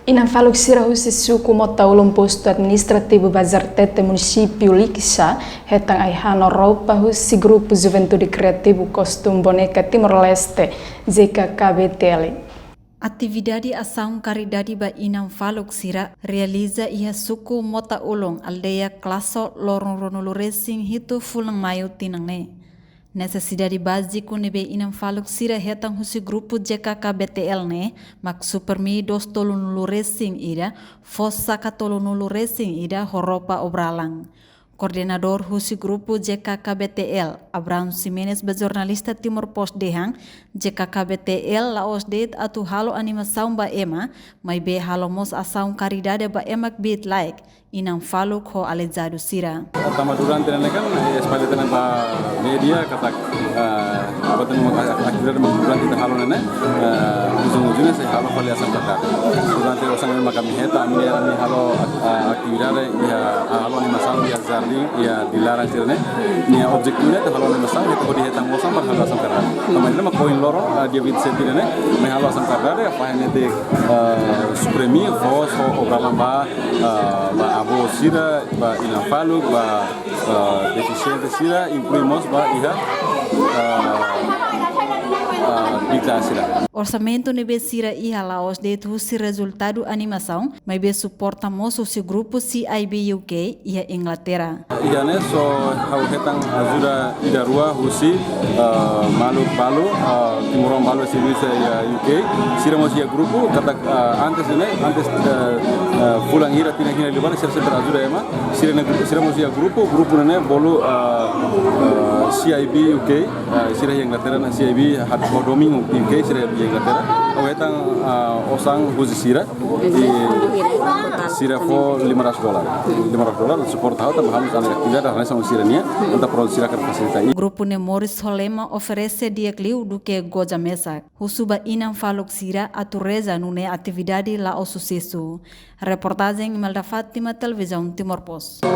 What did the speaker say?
Ina faluk sira husi suku mota ulum posto administrativo Bazar Tete município Liksa hetang ai hano roupa husi grupo Juventude Criativo Kostum Boneca Timor-Leste JKKBTL. Atividade ação caridade ba inam faluk sira realiza ia suku mota ulung aldeia klaso lorong ronulu racing hitu fulang mayo tinangne. Necessidade básico nebe inam faluk sira hetang husi grupo JKKBTL ne mak supermi dos tolunulu racing ida fossa katolunulu racing ida horopa obralang. Koordinador husi grupo JKKBTL Abraham Simenes ba jornalista Timor Post dehang JKKBTL laos det atu halo animação ba ema mai be halo mos ação caridade ba emak bit like inam faluk ho alejado sira. Pertama durante kan espalha tena ba media kata batan aktividade durante kita halo nene ujung-ujungnya saya halo kali asam kata durante osang kami heta ami halo aktividade ya halo animação ya ya dilarang sirene ni objektifnya itu halo animação itu kodi heta ngosam par halo asam kata kemarin mah koin loro dia bit sentirene me halo asam kata ya pahane de supremi vos obralamba ba abo sira ba inam faluk ba deficiente sira incluímos ba iha Orçamento nebe sira iha laos de husi resultado animação, mas be suporta moço si grupo CIB UK iha Inglaterra. Iha ne so hau hetang ajuda ida rua husi malu balu timurong balu service ya UK sira mosi ya grupo kata antes pulang ira tina hina libana sira sira ajuda ema sira mosi ya grupo ne bolu CIB UK sira Inglaterra na CIB hat domingo UK sira Inglaterra o hetang osang husi sira di sira fo $500 suporta hau tambah harus ada aktividade da sama sira nia untuk produksi sira kan fasilita. Grupo ne Morris Holema oferece dia kliu do que goja mesa. Husuba inam faluk sira atureza nune atividade la o sucesso. Reportagem Imelda Fátima, Televisão Timor Post.